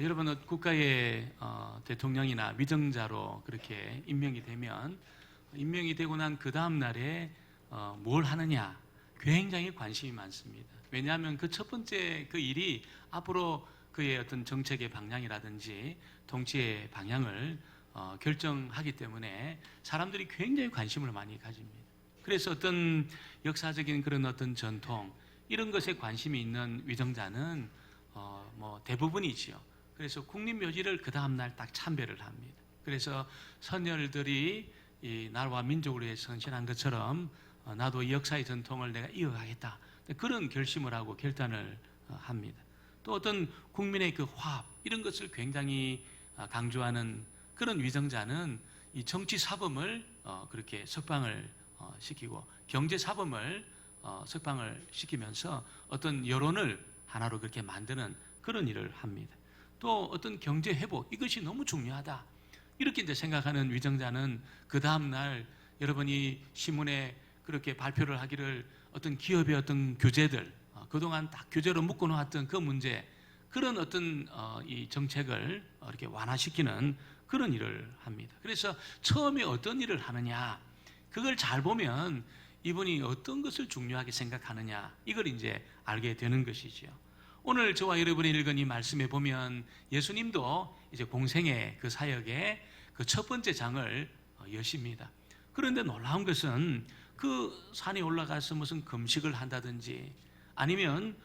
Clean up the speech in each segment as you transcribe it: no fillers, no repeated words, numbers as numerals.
여러분 국가의 대통령이나 위정자로 그렇게 임명이 되면 임명이 되고 난 그 다음 날에 뭘 하느냐 굉장히 관심이 많습니다. 왜냐하면 그 첫 번째 그 일이 앞으로 그의 어떤 정책의 방향이라든지 통치의 방향을 결정하기 때문에 사람들이 굉장히 관심을 많이 가집니다. 그래서 어떤 역사적인 그런 어떤 전통 이런 것에 관심이 있는 위정자는 대부분이지요. 그래서 국립묘지를 그 다음 날 딱 참배를 합니다. 그래서 선열들이 이 나라와 민족을 위해 헌신한 것처럼 나도 이 역사의 전통을 내가 이어가겠다, 그런 결심을 하고 결단을 합니다. 또 어떤 국민의 그 화합 이런 것을 굉장히 강조하는 그런 위정자는 이 정치 사범을 그렇게 석방을 시키고 경제 사범을 석방을 시키면서 어떤 여론을 하나로 그렇게 만드는 그런 일을 합니다. 또 어떤 경제 회복 이것이 너무 중요하다 이렇게 이제 생각하는 위정자는 그 다음 날 여러분이 신문에 그렇게 발표를 하기를 어떤 기업의 어떤 규제들 그동안 딱 규제로 묶어놓았던 그 문제 그런 어떤 이 정책을 이렇게 완화시키는 그런 일을 합니다. 그래서 처음에 어떤 일을 하느냐 그걸 잘 보면 이분이 어떤 것을 중요하게 생각하느냐 이걸 이제 알게 되는 것이지요. 오늘 저와 여러분이 읽은 이 말씀에 보면 예수님도 이제 공생의 그 사역의 그 첫 번째 장을 여십니다. 그런데 놀라운 것은 그 산에 올라가서 무슨 금식을 한다든지 아니면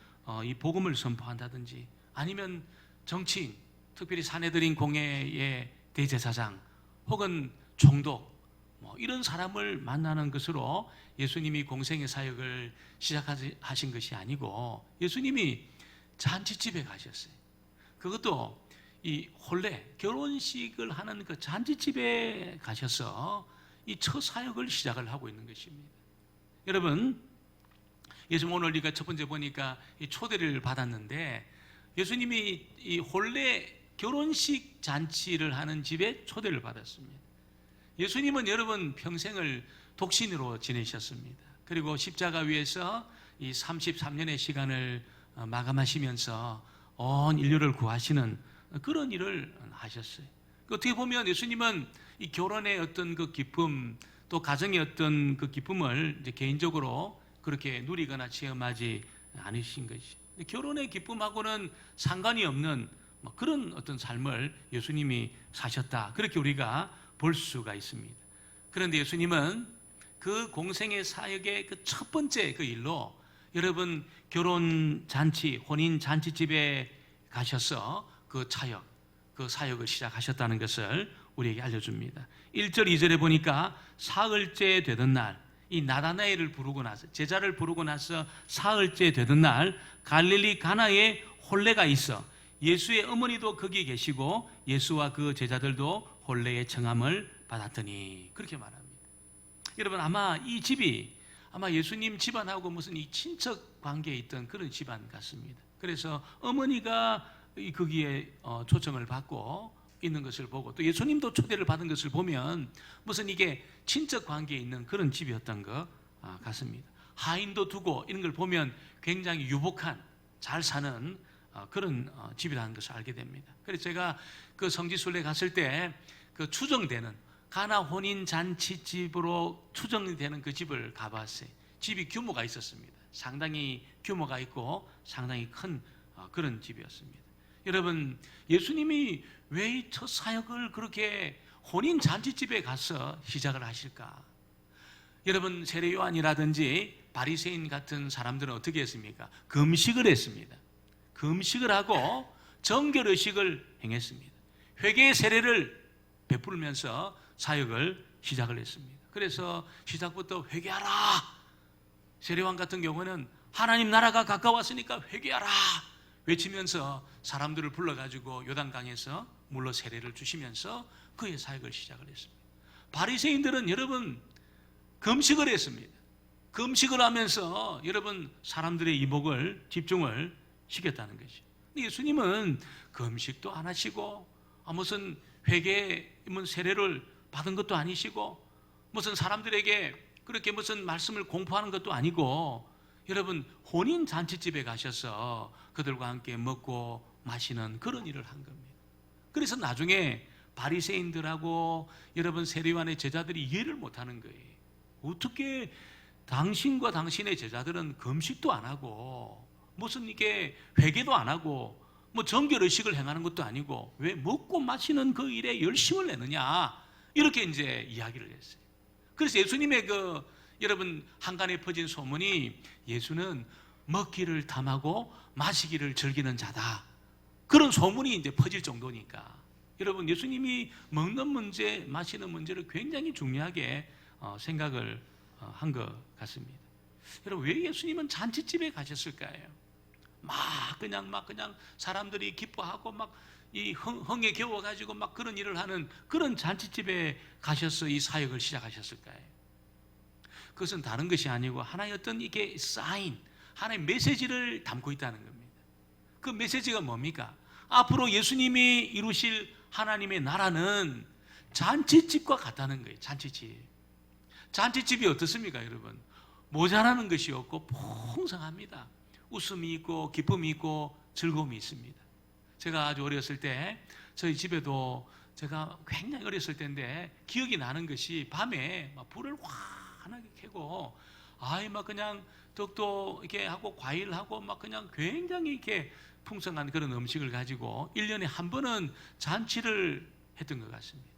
이 복음을 선포한다든지 아니면 정치인, 특별히 사내들인 공회의 대제사장 혹은 총독 이런 사람을 만나는 것으로 예수님이 공생의 사역을 시작하신 것이 아니고 예수님이 잔치집에 가셨어요. 그것도 이 혼례, 결혼식을 하는 그 잔치집에 가셔서 이 첫 사역을 시작을 하고 있는 것입니다. 여러분, 예수님 오늘 우리가 첫 번째 보니까 이 초대를 받았는데 예수님이 이 혼례 결혼식 잔치를 하는 집에 초대를 받았습니다. 예수님은 여러분 평생을 독신으로 지내셨습니다. 그리고 십자가 위에서 이 33년의 시간을 마감하시면서 온 인류를 구하시는 그런 일을 하셨어요. 어떻게 보면 예수님은 이 결혼의 어떤 그 기쁨 또 가정의 어떤 그 기쁨을 이제 개인적으로 그렇게 누리거나 체험하지 않으신 것이 결혼의 기쁨하고는 상관이 없는 그런 어떤 삶을 예수님이 사셨다 그렇게 우리가 볼 수가 있습니다. 그런데 예수님은 그 공생의 사역의 그 첫 번째 그 일로 여러분 결혼 잔치, 혼인 잔치집에 가셔서 그 사역을 시작하셨다는 것을 우리에게 알려줍니다. 1절, 2절에 보니까 사흘째 되던 날, 이 나다나엘을 부르고 나서 제자를 부르고 나서 사흘째 되던 날 갈릴리 가나에 혼례가 있어 예수의 어머니도 거기 계시고 예수와 그 제자들도 혼례의 청함을 받았더니 그렇게 말합니다. 여러분 아마 이 집이 아마 예수님 집안하고 무슨 이 친척 관계에 있던 그런 집안 같습니다. 그래서 어머니가 거기에 초청을 받고 있는 것을 보고 또 예수님도 초대를 받은 것을 보면 무슨 이게 친척 관계에 있는 그런 집이었던 것 같습니다. 하인도 두고 이런 걸 보면 굉장히 유복한 잘 사는 그런 집이라는 것을 알게 됩니다. 그래서 제가 그 성지순례 갔을 때 그 추정되는 가나 혼인 잔치집으로 추정이 되는 그 집을 가봤어요. 집이 규모가 있었습니다. 상당히 규모가 있고 상당히 큰 그런 집이었습니다. 여러분 예수님이 왜 이 첫 사역을 그렇게 혼인 잔치집에 가서 시작을 하실까? 여러분 세례 요한이라든지 바리새인 같은 사람들은 어떻게 했습니까? 금식을 했습니다. 금식을 하고 정결의식을 행했습니다. 회개의 세례를 베풀면서 사역을 시작을 했습니다. 그래서 시작부터 회개하라. 세례요한 같은 경우는 하나님 나라가 가까웠으니까 회개하라 외치면서 사람들을 불러가지고 요단강에서 물로 세례를 주시면서 그의 사역을 시작을 했습니다. 바리새인들은 여러분 금식을 했습니다. 금식을 하면서 여러분 사람들의 이목을 집중을 시켰다는 것이죠. 예수님은 금식도 안 하시고 무슨 회개 세례를 받은 것도 아니시고 무슨 사람들에게 그렇게 무슨 말씀을 공포하는 것도 아니고 여러분 혼인 잔치집에 가셔서 그들과 함께 먹고 마시는 그런 일을 한 겁니다. 그래서 나중에 바리새인들하고 여러분 세리완의 제자들이 이해를 못하는 거예요. 어떻게 당신과 당신의 제자들은 금식도 안 하고 무슨 이게 회개도 안 하고 뭐 정결의식을 행하는 것도 아니고 왜 먹고 마시는 그 일에 열심을 내느냐, 이렇게 이제 이야기를 했어요. 그래서 예수님의 여러분 한간에 퍼진 소문이 예수는 먹기를 탐하고 마시기를 즐기는 자다, 그런 소문이 이제 퍼질 정도니까 여러분 예수님이 먹는 문제, 마시는 문제를 굉장히 중요하게 생각을 한 것 같습니다. 여러분 왜 예수님은 잔치집에 가셨을까요? 막 그냥 사람들이 기뻐하고 막 이 흥에 겨워가지고 막 그런 일을 하는 그런 잔치집에 가셔서 이 사역을 시작하셨을까요? 그것은 다른 것이 아니고 하나의 어떤 이게 사인, 하나의 메시지를 담고 있다는 겁니다. 그 메시지가 뭡니까? 앞으로 예수님이 이루실 하나님의 나라는 잔치집과 같다는 거예요. 잔치집이 어떻습니까, 여러분? 모자라는 것이 없고 풍성합니다. 웃음이 있고 기쁨이 있고 즐거움이 있습니다. 제가 아주 어렸을 때 저희 집에도 제가 굉장히 어렸을 때인데 기억이 나는 것이 밤에 막 불을 환하게 켜고 막 그냥 떡도 이렇게 하고 과일하고 막 그냥 굉장히 이렇게 풍성한 그런 음식을 가지고 1년에 한 번은 잔치를 했던 것 같습니다.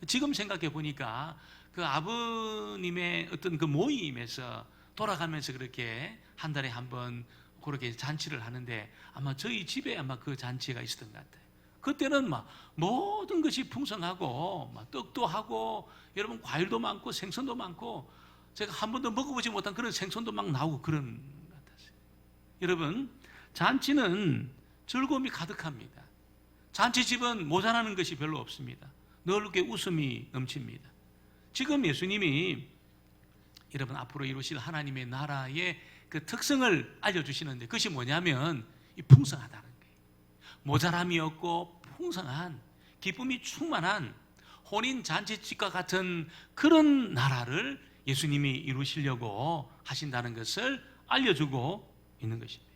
지금 생각해 보니까 그 아버님의 어떤 그 모임에서 돌아가면서 그렇게 한 달에 한 번 그렇게 잔치를 하는데 아마 저희 집에 아마 그 잔치가 있었던 것 같아요. 그때는 막 모든 것이 풍성하고 막 떡도 하고 여러분 과일도 많고 생선도 많고 제가 한 번도 먹어보지 못한 그런 생선도 막 나오고 그런 것 같았어요. 여러분 잔치는 즐거움이 가득합니다. 잔치집은 모자라는 것이 별로 없습니다. 넓게 웃음이 넘칩니다. 지금 예수님이 여러분 앞으로 이루실 하나님의 나라의 그 특성을 알려주시는데 그것이 뭐냐면 이 풍성하다는 거예요. 모자람이 없고 풍성한 기쁨이 충만한 혼인 잔치집과 같은 그런 나라를 예수님이 이루시려고 하신다는 것을 알려주고 있는 것입니다.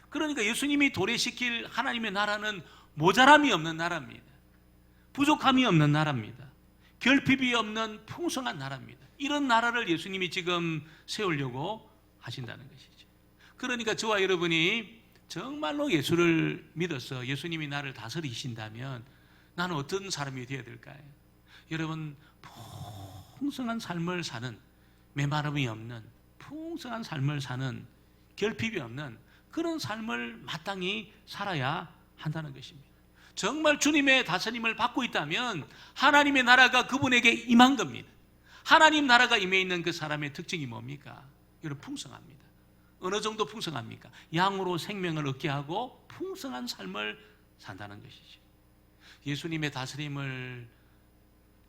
그러니까 예수님이 도래시킬 하나님의 나라는 모자람이 없는 나라입니다. 부족함이 없는 나라입니다. 결핍이 없는 풍성한 나라입니다. 이런 나라를 예수님이 지금 세우려고 하신다는 것이죠. 그러니까 저와 여러분이 정말로 예수를 믿어서 예수님이 나를 다스리신다면 나는 어떤 사람이 되어야 될까요? 여러분 풍성한 삶을 사는, 메마름이 없는 풍성한 삶을 사는, 결핍이 없는 그런 삶을 마땅히 살아야 한다는 것입니다. 정말 주님의 다스림을 받고 있다면 하나님의 나라가 그분에게 임한 겁니다. 하나님 나라가 임해 있는 그 사람의 특징이 뭡니까? 여러분 풍성합니다. 어느 정도 풍성합니까? 양으로 생명을 얻게 하고 풍성한 삶을 산다는 것이죠. 예수님의 다스림을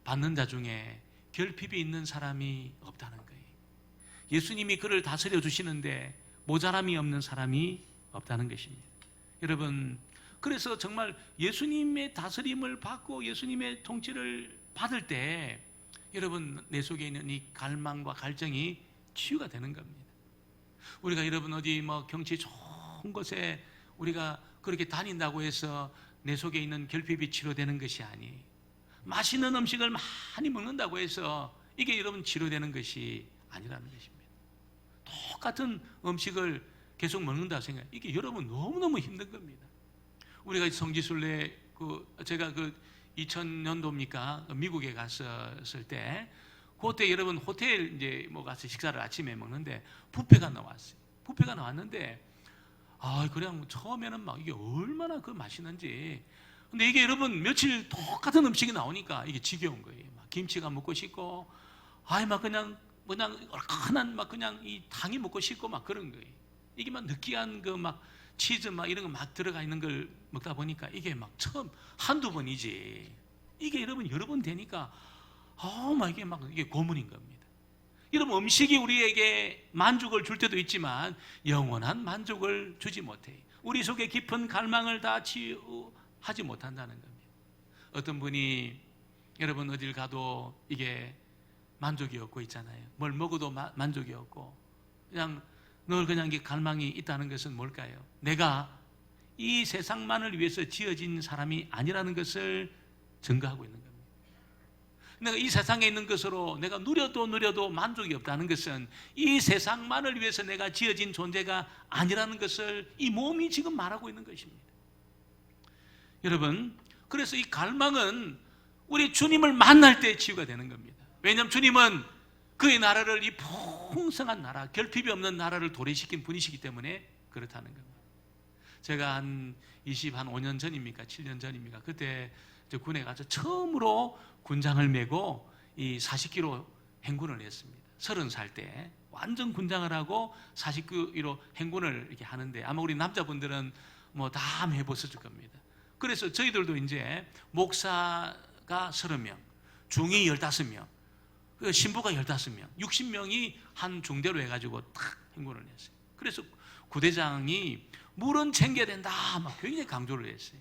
받는 자 중에 결핍이 있는 사람이 없다는 거예요. 예수님이 그를 다스려 주시는데 모자람이 없는 사람이 없다는 것입니다. 여러분 그래서 정말 예수님의 다스림을 받고 예수님의 통치를 받을 때 여러분 내 속에 있는 이 갈망과 갈증이 치유가 되는 겁니다. 우리가 여러분 어디 뭐 경치 좋은 곳에 우리가 그렇게 다닌다고 해서 내 속에 있는 결핍이 치료되는 것이 아니, 맛있는 음식을 많이 먹는다고 해서 이게 여러분 치료되는 것이 아니라는 것입니다. 똑같은 음식을 계속 먹는다 생각, 이게 여러분 너무너무 힘든 겁니다. 우리가 성지순례 제가 2000년도입니까 미국에 갔었을 때 그때 여러분 호텔 이제 뭐 가서 식사를 아침에 먹는데 뷔페가 나왔어요. 뷔페가 나왔는데 그냥 처음에는 막 이게 얼마나 맛있는지. 근데 이게 여러분 며칠 똑같은 음식이 나오니까 이게 지겨운 거예요. 막 김치가 먹고 싶고, 막 그냥 얼큰한 막 그냥 이 당이 먹고 싶고 막 그런 거예요. 이게 막 느끼한 막 치즈 막 이런 거 막 들어가 있는 걸 먹다 보니까 이게 막 처음 한두 번이지. 이게 여러분 여러 번 되니까 이게 고문인 겁니다. 여러분 음식이 우리에게 만족을 줄 때도 있지만 영원한 만족을 주지 못해. 우리 속에 깊은 갈망을 다 치유하지 못한다는 겁니다. 어떤 분이 여러분 어딜 가도 이게 만족이 없고 있잖아요. 뭘 먹어도 만족이 없고 그냥 늘 그냥 이게 갈망이 있다는 것은 뭘까요? 내가 이 세상만을 위해서 지어진 사람이 아니라는 것을 증거하고 있는 겁니다. 내가 이 세상에 있는 것으로 내가 누려도 만족이 없다는 것은 이 세상만을 위해서 내가 지어진 존재가 아니라는 것을 이 몸이 지금 말하고 있는 것입니다. 여러분, 그래서 이 갈망은 우리 주님을 만날 때 치유가 되는 겁니다. 왜냐하면 주님은 그의 나라를, 이 풍성한 나라, 결핍이 없는 나라를 도래시킨 분이시기 때문에 그렇다는 겁니다. 제가 한 5년 전입니까? 7년 전입니까? 그때 군에 가서 처음으로 군장을 메고 이 40km 행군을 했습니다. 30살 때 완전 군장을 하고 40km 행군을 이렇게 하는데, 아마 우리 남자분들은 뭐 다 해보셨을 겁니다. 그래서 저희들도 이제 목사가 30명, 중위 15명, 신부가 15명, 60명이 한 중대로 해가지고 탁 행군을 했어요. 그래서 구대장이 물은 챙겨야 된다 막 굉장히 강조를 했어요.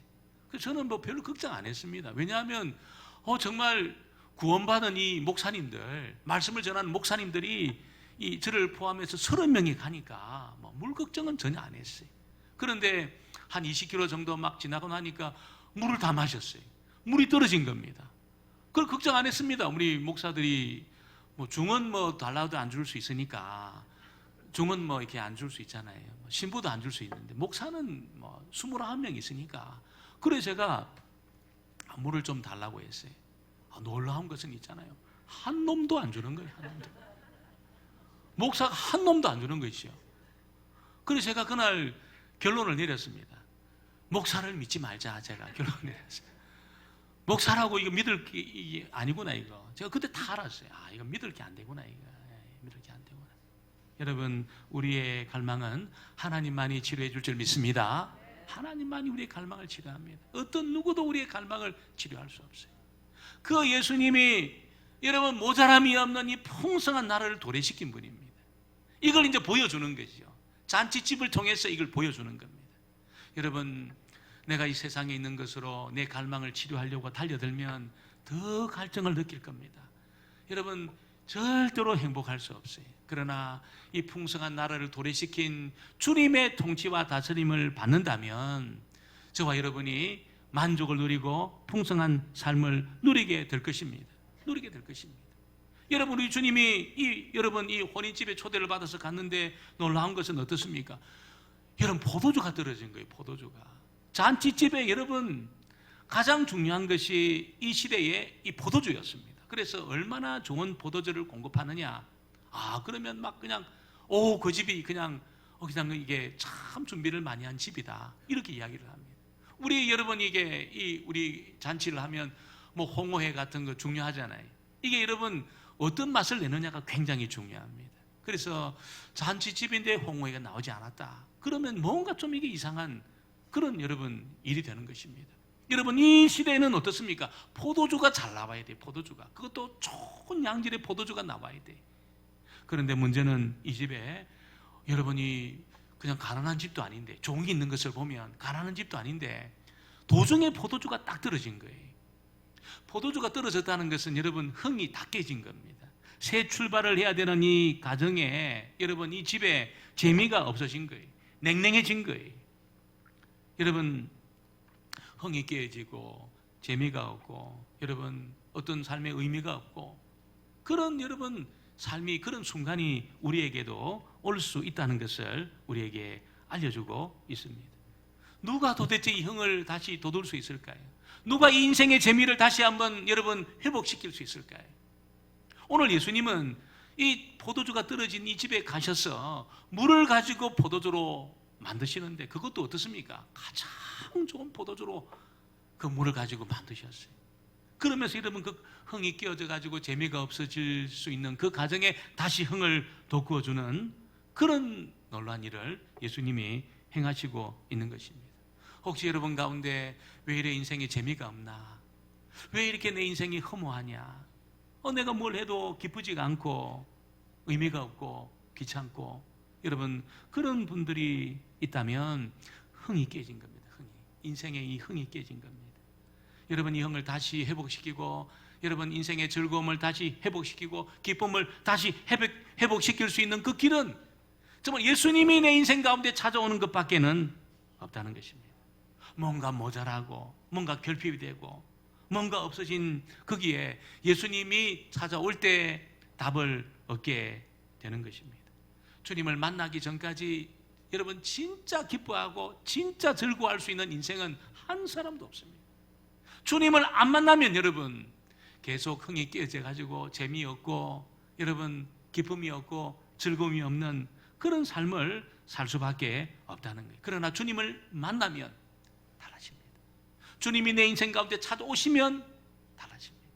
그래서 저는 뭐 별로 걱정 안 했습니다. 왜냐하면 정말 구원받은 이 목사님들, 말씀을 전하는 목사님들이 저를 포함해서 30명이 가니까 물 걱정은 전혀 안 했어요. 그런데 한 20km 정도 막 지나고 나니까 물을 다 마셨어요. 물이 떨어진 겁니다. 그걸 걱정 안 했습니다. 우리 목사들이 중은 달라도 안 줄 수 있으니까, 중은 이렇게 안 줄 수 있잖아요. 신부도 안 줄 수 있는데 목사는 21명 있으니까. 그래서 제가 물을 좀 달라고 했어요. 놀라운 것은 있잖아요. 한 놈도 안 주는 거예요. 한 놈도. 목사가 한 놈도 안 주는 것이요. 그래서 제가 그날 결론을 내렸습니다. 목사를 믿지 말자. 제가 결론을 내렸어요. 목사라고 이거 믿을 게 아니구나 이거. 제가 그때 다 알았어요. 이거 믿을 게 안 되구나 이거. 믿을 게 안 되구나. 여러분, 우리의 갈망은 하나님만이 치료해 줄 줄 믿습니다. 하나님만이 우리의 갈망을 치료합니다. 어떤 누구도 우리의 갈망을 치료할 수 없어요. 그 예수님이 여러분 모자람이 없는 이 풍성한 나라를 도래시킨 분입니다. 이걸 이제 보여주는 것이죠. 잔치집을 통해서 이걸 보여주는 겁니다. 여러분, 내가 이 세상에 있는 것으로 내 갈망을 치료하려고 달려들면 더 갈증을 느낄 겁니다. 여러분, 절대로 행복할 수 없어요. 그러나 이 풍성한 나라를 도래시킨 주님의 통치와 다스림을 받는다면 저와 여러분이 만족을 누리고 풍성한 삶을 누리게 될 것입니다. 누리게 될 것입니다. 여러분, 우리 주님이 여러분 이 혼인집에 초대를 받아서 갔는데 놀라운 것은 어떻습니까? 여러분, 포도주가 떨어진 거예요. 포도주가. 잔치집에 여러분 가장 중요한 것이 이 시대에 이 포도주였습니다. 그래서 얼마나 좋은 포도주를 공급하느냐. 그러면 막 그냥 그 집이 그냥 이게 참 준비를 많이 한 집이다. 이렇게 이야기를 합니다. 우리 여러분 우리 잔치를 하면 홍어회 같은 거 중요하잖아요. 이게 여러분 어떤 맛을 내느냐가 굉장히 중요합니다. 그래서 잔치집인데 홍어회가 나오지 않았다. 그러면 뭔가 좀 이게 이상한 그런 여러분 일이 되는 것입니다. 여러분, 이 시대에는 어떻습니까? 포도주가 잘 나와야 돼요. 포도주가. 그것도 좋은 양질의 포도주가 나와야 돼. 그런데 문제는 이 집에 여러분이 그냥 가난한 집도 아닌데, 종이 있는 것을 보면 가난한 집도 아닌데 도중에 포도주가 딱 떨어진 거예요. 포도주가 떨어졌다는 것은 여러분 흥이 다 깨진 겁니다. 새 출발을 해야 되는 이 가정에 여러분 이 집에 재미가 없어진 거예요. 냉랭해진 거예요. 여러분, 흥이 깨지고 재미가 없고 여러분 어떤 삶의 의미가 없고 그런 여러분 삶이, 그런 순간이 우리에게도 올 수 있다는 것을 우리에게 알려주고 있습니다. 누가 도대체 이 흥을 다시 돋울 수 있을까요? 누가 이 인생의 재미를 다시 한번 여러분 회복시킬 수 있을까요? 오늘 예수님은 이 포도주가 떨어진 이 집에 가셔서 물을 가지고 포도주로 만드시는데 그것도 어떻습니까? 가장 좋은 포도주로 그 물을 가지고 만드셨어요. 그러면서 여러분 그 흥이 깨어져 가지고 재미가 없어질 수 있는 그 가정에 다시 흥을 돋구어주는 그런 놀라운 일을 예수님이 행하시고 있는 것입니다. 혹시 여러분 가운데 왜 이래 인생에 재미가 없나? 왜 이렇게 내 인생이 허무하냐? 내가 뭘 해도 기쁘지가 않고 의미가 없고 귀찮고, 여러분 그런 분들이 있다면 흥이 깨진 겁니다. 인생의 이 흥이 깨진 겁니다. 여러분 이 흥을 다시 회복시키고 여러분 인생의 즐거움을 다시 회복시키고 기쁨을 다시 회복시킬 수 있는 그 길은 정말 예수님이 내 인생 가운데 찾아오는 것밖에는 없다는 것입니다. 뭔가 모자라고 뭔가 결핍이 되고 뭔가 없어진 거기에 예수님이 찾아올 때 답을 얻게 되는 것입니다. 주님을 만나기 전까지 여러분 진짜 기뻐하고 진짜 즐거워할 수 있는 인생은 한 사람도 없습니다. 주님을 안 만나면 여러분 계속 흥이 깨져 가지고 재미없고 여러분 기쁨이 없고 즐거움이 없는 그런 삶을 살 수밖에 없다는 거예요. 그러나 주님을 만나면 달라집니다. 주님이 내 인생 가운데 찾아오시면 달라집니다.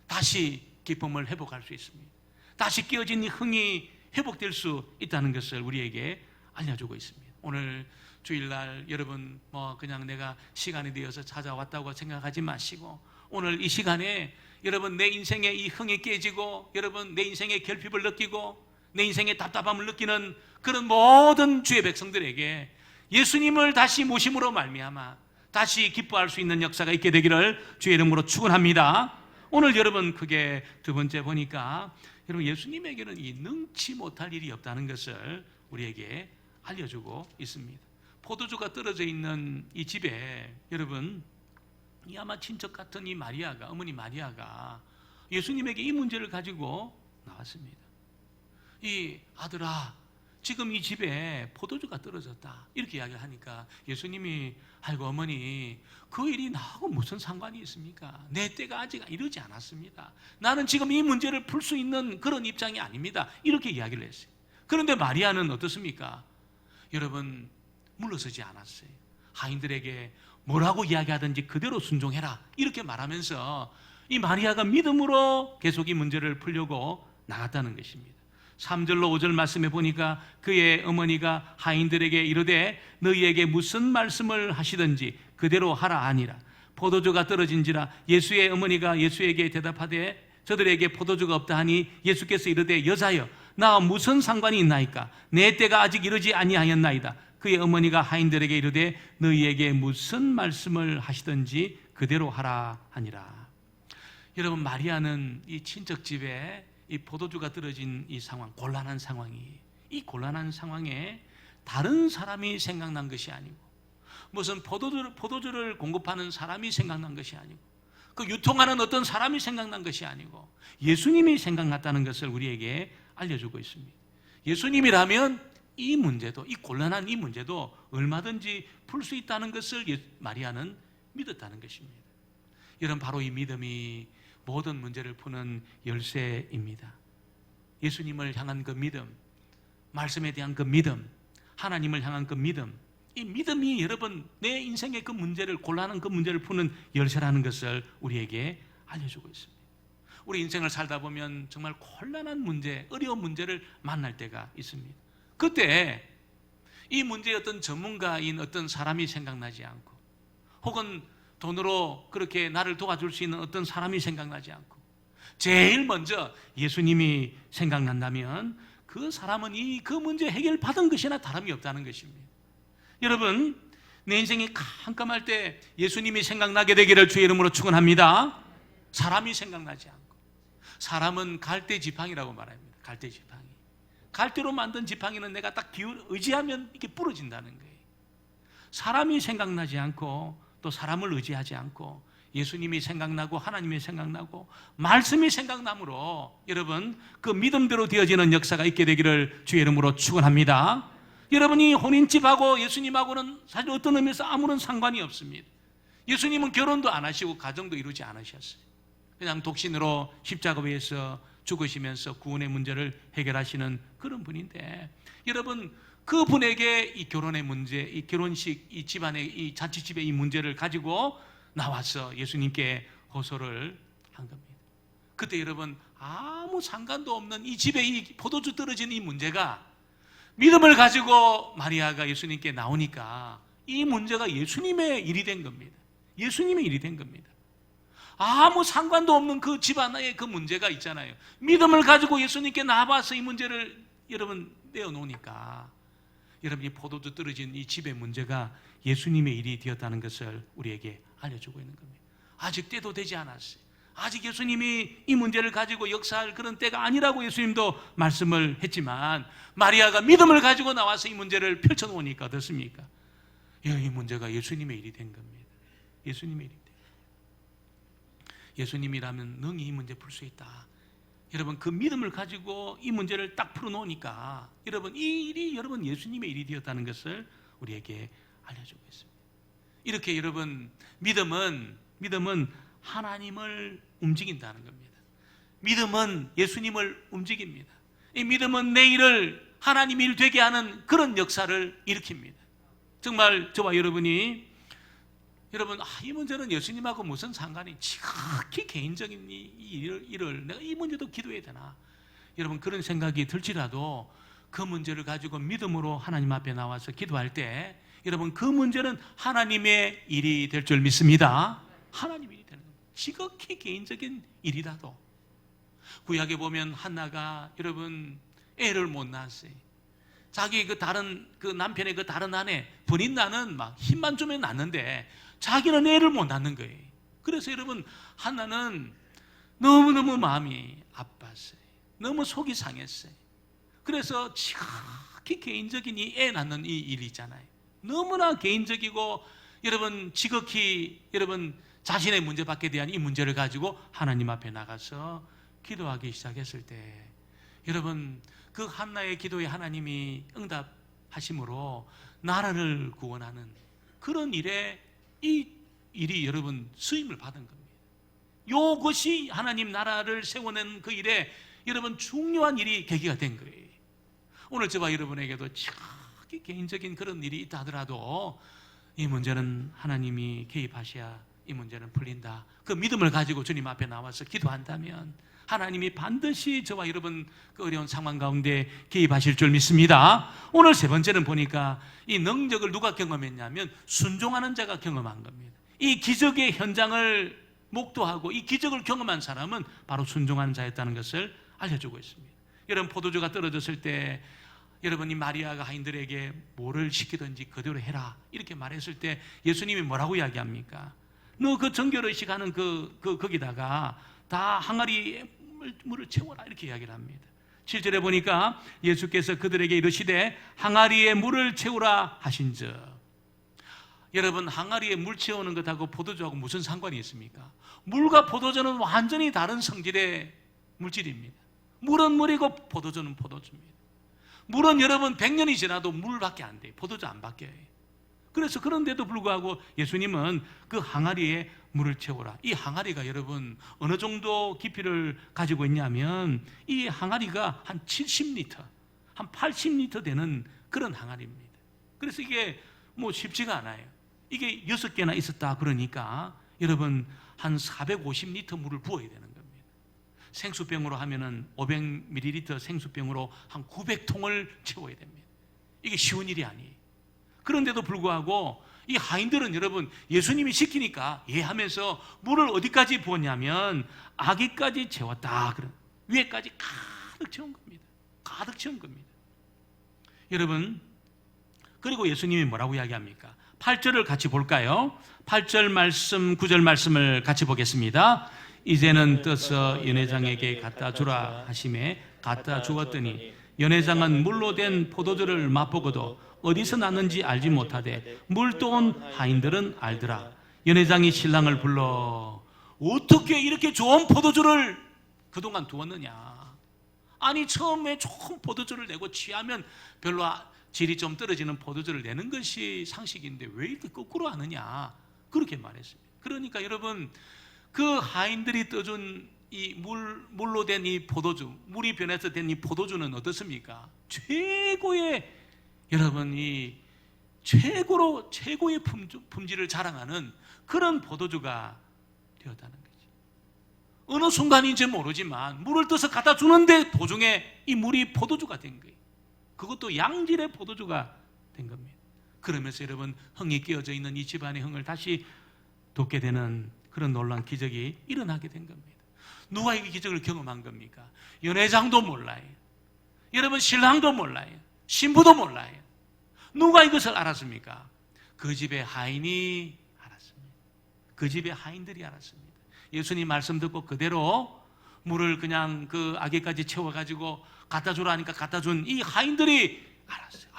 다시 기쁨을 회복할 수 있습니다. 다시 깨어진 이 흥이 회복될 수 있다는 것을 우리에게 알려주고 있습니다. 오늘 주일날 여러분 그냥 내가 시간이 되어서 찾아왔다고 생각하지 마시고 오늘 이 시간에 여러분 내 인생의 이 흥이 깨지고 여러분 내 인생의 결핍을 느끼고 내 인생의 답답함을 느끼는 그런 모든 주의 백성들에게 예수님을 다시 모심으로 말미암아 다시 기뻐할 수 있는 역사가 있게 되기를 주의 이름으로 축원합니다. 오늘 여러분 그게 두 번째 보니까 여러분 예수님에게는 이 능치 못할 일이 없다는 것을 우리에게 알려주고 있습니다. 포도주가 떨어져 있는 이 집에 여러분 이 아마 친척 같은 이 마리아가 어머니 마리아가 예수님에게 이 문제를 가지고 나왔습니다. 이 아들아 지금 이 집에 포도주가 떨어졌다 이렇게 이야기를 하니까 예수님이 아이고 어머니 그 일이 나하고 무슨 상관이 있습니까? 내 때가 아직 이르지 않았습니다. 나는 지금 이 문제를 풀 수 있는 그런 입장이 아닙니다. 이렇게 이야기를 했어요. 그런데 마리아는 어떻습니까? 여러분 물러서지 않았어요. 하인들에게 뭐라고 이야기하든지 그대로 순종해라 이렇게 말하면서 이 마리아가 믿음으로 계속 이 문제를 풀려고 나갔다는 것입니다. 3절로 5절 말씀에 보니까 그의 어머니가 하인들에게 이르되 너희에게 무슨 말씀을 하시든지 그대로 하라 하니라. 포도주가 떨어진지라. 예수의 어머니가 예수에게 대답하되 저들에게 포도주가 없다 하니 예수께서 이르되 여자여 나와 무슨 상관이 있나이까? 내 때가 아직 이르지 아니하였나이다. 그의 어머니가 하인들에게 이르되 너희에게 무슨 말씀을 하시든지 그대로 하라 하니라. 여러분 마리아는 이 친척집에 이 포도주가 떨어진 이 상황, 곤란한 상황이 이 곤란한 상황에 다른 사람이 생각난 것이 아니고 무슨 포도주를 공급하는 사람이 생각난 것이 아니고 그 유통하는 어떤 사람이 생각난 것이 아니고 예수님이 생각났다는 것을 우리에게 알려주고 있습니다. 예수님이라면 이 문제도 이 곤란한 이 문제도 얼마든지 풀 수 있다는 것을 마리아는 믿었다는 것입니다. 여러분 바로 이 믿음이 모든 문제를 푸는 열쇠입니다. 예수님을 향한 그 믿음, 말씀에 대한 그 믿음, 하나님을 향한 그 믿음, 이 믿음이 여러분 내 인생의 그 문제를 곤란한 그 문제를 푸는 열쇠라는 것을 우리에게 알려주고 있습니다. 우리 인생을 살다 보면 정말 곤란한 문제, 어려운 문제를 만날 때가 있습니다. 그때 이 문제의 어떤 전문가인 어떤 사람이 생각나지 않고 혹은 돈으로 그렇게 나를 도와줄 수 있는 어떤 사람이 생각나지 않고 제일 먼저 예수님이 생각난다면 그 사람은 그 문제 해결받은 것이나 다름이 없다는 것입니다. 여러분 내 인생이 깜깜할 때 예수님이 생각나게 되기를 주의 이름으로 축원합니다. 사람이 생각나지 않고 사람은 갈대 지팡이라고 말합니다. 갈대 지팡이. 갈대로 만든 지팡이는 내가 딱 의지하면 이게 부러진다는 거예요. 사람이 생각나지 않고 또 사람을 의지하지 않고 예수님이 생각나고 하나님이 생각나고 말씀이 생각나므로 여러분 그 믿음대로 되어지는 역사가 있게 되기를 주의 이름으로 축원합니다. 여러분이 혼인집하고 예수님하고는 사실 어떤 의미에서 아무런 상관이 없습니다. 예수님은 결혼도 안 하시고 가정도 이루지 않으셨어요. 그냥 독신으로 십자가 위에서 죽으시면서 구원의 문제를 해결하시는 그런 분인데 여러분 그분에게 이 결혼의 문제, 이 결혼식, 이 집안의 이 자취집의 이 문제를 가지고 나와서 예수님께 호소를 한 겁니다. 그때 여러분 아무 상관도 없는 이 집에 이 포도주 떨어진 이 문제가 믿음을 가지고 마리아가 예수님께 나오니까 이 문제가 예수님의 일이 된 겁니다. 예수님의 일이 된 겁니다. 아무 상관도 없는 그 집안의 그 문제가 있잖아요. 믿음을 가지고 예수님께 나와서 이 문제를 여러분 내어놓으니까 여러분 이 포도주 떨어진 이 집의 문제가 예수님의 일이 되었다는 것을 우리에게 알려주고 있는 겁니다. 아직 때도 되지 않았어요. 아직 예수님이 이 문제를 가지고 역사할 그런 때가 아니라고 예수님도 말씀을 했지만 마리아가 믿음을 가지고 나와서 이 문제를 펼쳐놓으니까 어떻습니까? 이 문제가 예수님의 일이 된 겁니다. 예수님의 일이 된 겁니다. 예수님이라면 능히 이 문제 풀 수 있다. 여러분, 그 믿음을 가지고 이 문제를 딱 풀어놓으니까 여러분, 이 일이 여러분 예수님의 일이 되었다는 것을 우리에게 알려주고 있습니다. 이렇게 여러분, 믿음은 하나님을 움직인다는 겁니다. 믿음은 예수님을 움직입니다. 이 믿음은 내 일을 하나님 일 되게 하는 그런 역사를 일으킵니다. 정말 저와 여러분이 이 문제는 예수님하고 무슨 상관이, 지극히 개인적인 이 일을 내가 이 문제도 기도해야 되나, 여러분 그런 생각이 들지라도 그 문제를 가지고 믿음으로 하나님 앞에 나와서 기도할 때 여러분 그 문제는 하나님의 일이 될 줄 믿습니다. 하나님 일이 되는 겁니다. 지극히 개인적인 일이라도. 구약에 보면 한나가 여러분 애를 못 낳았어요. 자기 다른 남편의 다른 아내 버린다는 막 힘만 주면 낳는데 자기는 애를 못 낳는 거예요. 그래서 여러분 한나는 너무너무 마음이 아팠어요. 너무 속이 상했어요. 그래서 지극히 개인적인 이 애 낳는 이 일이 있잖아요. 너무나 개인적이고 여러분 지극히 여러분 자신의 문제밖에 대한 이 문제를 가지고 하나님 앞에 나가서 기도하기 시작했을 때 여러분 그 한나의 기도에 하나님이 응답하심으로 나라를 구원하는 그런 일에 이 일이 여러분 쓰임을 받은 겁니다. 이것이 하나님 나라를 세워낸 그 일에 여러분 중요한 일이 계기가 된 거예요. 오늘 저와 여러분에게도 지극히 개인적인 그런 일이 있다 하더라도 이 문제는 하나님이 개입하셔야 이 문제는 풀린다. 그 믿음을 가지고 주님 앞에 나와서 기도한다면 하나님이 반드시 저와 여러분 그 어려운 상황 가운데 개입하실 줄 믿습니다. 오늘 세 번째는 보니까 이 능력을 누가 경험했냐면 순종하는 자가 경험한 겁니다. 이 기적의 현장을 목도하고 이 기적을 경험한 사람은 바로 순종하는 자였다는 것을 알려주고 있습니다. 여러분 포도주가 떨어졌을 때 여러분이 마리아가 하인들에게 뭐를 시키든지 그대로 해라 이렇게 말했을 때 예수님이 뭐라고 이야기합니까? 너 그 정결의식 하는 거기다가 다 항아리에 물을 채워라 이렇게 이야기를 합니다. 7절에 보니까 예수께서 그들에게 이르시되 항아리에 물을 채우라 하신즉. 여러분 항아리에 물 채우는 것하고 포도주하고 무슨 상관이 있습니까? 물과 포도주는 완전히 다른 성질의 물질입니다. 물은 물이고 포도주는 포도주입니다. 물은 여러분 100년이 지나도 물밖에 안 돼요. 포도주 안 바뀌어요. 그래서 그런데도 불구하고 예수님은 그 항아리에 물을 채우라. 이 항아리가 여러분 어느 정도 깊이를 가지고 있냐면 이 항아리가 한 70리터, 한 80리터 되는 그런 항아리입니다. 그래서 이게 뭐 쉽지가 않아요. 이게 6개나 있었다 그러니까 여러분 한 450리터 물을 부어야 되는 겁니다. 생수병으로 하면은 500ml 생수병으로 한 900통을 채워야 됩니다. 이게 쉬운 일이 아니에요. 그런데도 불구하고 이 하인들은 여러분 예수님이 시키니까 예 하면서 물을 어디까지 부었냐면 아기까지 채웠다. 위에까지 가득 채운 겁니다. 가득 채운 겁니다. 여러분 그리고 예수님이 뭐라고 이야기합니까? 8절을 같이 볼까요? 8절 말씀 9절 말씀을 같이 보겠습니다. 이제는 떠서 연회장에게 갖다 주라 하심에 갖다 주었더니 연회장은 물로 된 포도주를 맛보고도 어디서 났는지 알지 못하되 물도 온 하인들은 알더라. 연회장이 신랑을 불러 어떻게 이렇게 좋은 포도주를 그동안 두었느냐. 아니 처음에 좋은 포도주를 내고 취하면 별로 질이 좀 떨어지는 포도주를 내는 것이 상식인데 왜 이렇게 거꾸로 하느냐 그렇게 말했습니다. 그러니까 여러분 그 하인들이 떠준 이 물로 된 이 포도주, 물이 변해서 된 이 포도주는 어떻습니까? 최고의 여러분 이 최고의 품질을 자랑하는 그런 포도주가 되었다는 거죠. 어느 순간인지 모르지만 물을 떠서 갖다 주는데 도중에 이 물이 포도주가 된 거예요. 그것도 양질의 포도주가 된 겁니다. 그러면서 여러분 흥이 끼어져 있는 이 집안의 흥을 다시 돋게 되는 그런 놀라운 기적이 일어나게 된 겁니다. 누가 이 기적을 경험한 겁니까? 연회장도 몰라요. 여러분 신랑도 몰라요. 신부도 몰라요. 누가 이것을 알았습니까? 그 집의 하인이 알았습니다. 그 집의 하인들이 알았습니다. 예수님 말씀 듣고 그대로 물을 그냥 그 아기까지 채워가지고 갖다 주라 하니까 갖다 준 이 하인들이 알았어요.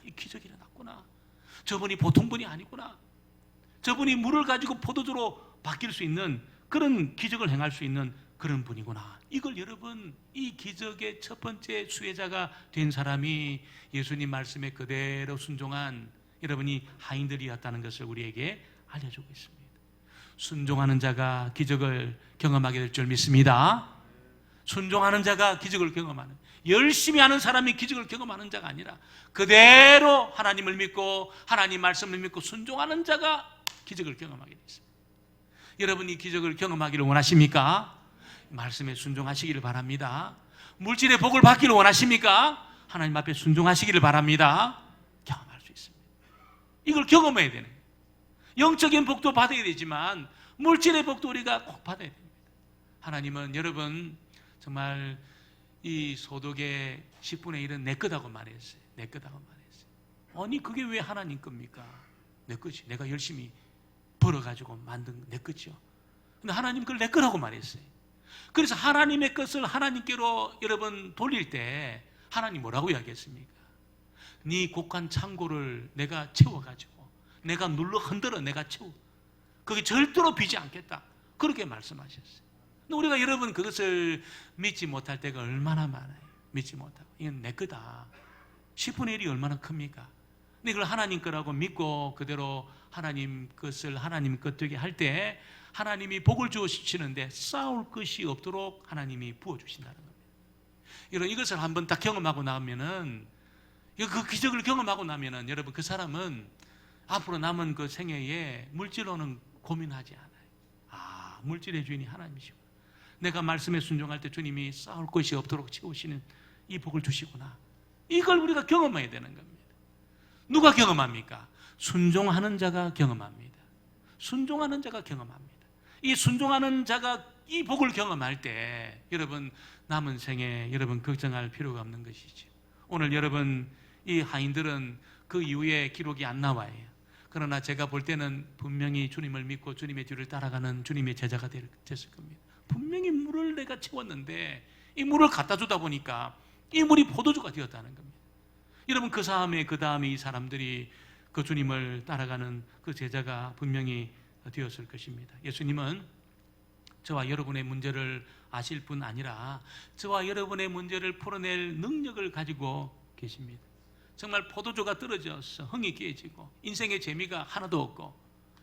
이 기적이 일어났구나. 저분이 보통 분이 아니구나. 저분이 물을 가지고 포도주로 바뀔 수 있는 그런 기적을 행할 수 있는 그런 분이구나. 이걸 여러분, 이 기적의 첫 번째 수혜자가 된 사람이 예수님 말씀에 그대로 순종한 여러분이 하인들이었다는 것을 우리에게 알려주고 있습니다. 순종하는 자가 기적을 경험하게 될 줄 믿습니다. 순종하는 자가 기적을 경험하는, 열심히 하는 사람이 기적을 경험하는 자가 아니라 그대로 하나님을 믿고 하나님 말씀을 믿고 순종하는 자가 기적을 경험하게 되어 있습니다. 여러분이 기적을 경험하기를 원하십니까? 말씀에 순종하시기를 바랍니다. 물질의 복을 받기를 원하십니까? 하나님 앞에 순종하시기를 바랍니다. 경험할 수 있습니다. 이걸 경험해야 되는 거예요. 영적인 복도 받아야 되지만 물질의 복도 우리가 꼭 받아야 됩니다. 하나님은 여러분 정말 이 소득의 10분의 1은 내 거다고 말했어요. 내 거다고 말했어요. 아니 그게 왜 하나님 겁니까? 내 거지. 내가 열심히 벌어가지고 만든 내 거죠. 근데 하나님 그걸 내 거라고 말했어요. 그래서 하나님의 것을 하나님께로 여러분 돌릴 때 하나님 뭐라고 이야기했습니까? 네 곡한 창고를 내가 채워가지고 내가 눌러 흔들어 내가 채워. 그게 절대로 비지 않겠다. 그렇게 말씀하셨어요. 근데 우리가 여러분 그것을 믿지 못할 때가 얼마나 많아요. 믿지 못하고 이건 내 거다. 10분의 1이 얼마나 큽니까? 근데 그걸 하나님 거라고 믿고 그대로 하나님 것을 하나님 것 되게 할 때 하나님이 복을 주시는데 싸울 것이 없도록 하나님이 부어주신다는 겁니다. 여러분 이것을 한번 딱 경험하고 나면은 그 기적을 경험하고 나면은 여러분 그 사람은 앞으로 남은 그 생애에 물질로는 고민하지 않아요. 아, 물질의 주인이 하나님이시구나. 내가 말씀에 순종할 때 주님이 싸울 것이 없도록 채우시는 이 복을 주시구나. 이걸 우리가 경험해야 되는 겁니다. 누가 경험합니까? 순종하는 자가 경험합니다. 순종하는 자가 경험합니다. 이 순종하는 자가 이 복을 경험할 때 여러분 남은 생에 여러분 걱정할 필요가 없는 것이죠. 오늘 여러분 이 하인들은 그 이후에 기록이 안 나와요. 그러나 제가 볼 때는 분명히 주님을 믿고 주님의 뒤를 따라가는 주님의 제자가 됐을 겁니다. 분명히 물을 내가 채웠는데 이 물을 갖다 주다 보니까 이 물이 포도주가 되었다는 겁니다. 여러분 그 다음에 이 사람들이 그 주님을 따라가는 그 제자가 분명히 되었을 것입니다. 예수님은 저와 여러분의 문제를 아실 뿐 아니라 저와 여러분의 문제를 풀어낼 능력을 가지고 계십니다. 정말 포도주가 떨어져서 흥이 깨지고 인생의 재미가 하나도 없고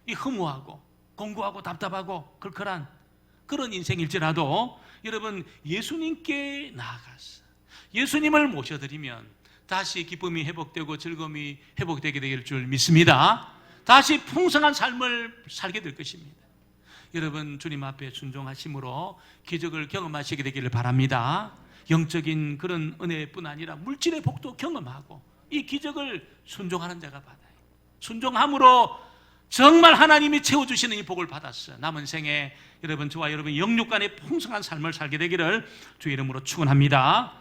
이 허무하고 공고하고 답답하고 걸걸한 그런 인생일지라도 여러분 예수님께 나아가서 예수님을 모셔드리면 다시 기쁨이 회복되고 즐거움이 회복되게 될 줄 믿습니다. 다시 풍성한 삶을 살게 될 것입니다. 여러분 주님 앞에 순종하심으로 기적을 경험하시게 되기를 바랍니다. 영적인 그런 은혜뿐 아니라 물질의 복도 경험하고 이 기적을 순종하는 자가 받아요. 순종함으로 정말 하나님이 채워주시는 이 복을 받았어. 남은 생에 여러분 저와 여러분 영육간의 풍성한 삶을 살게 되기를 주의 이름으로 축원합니다.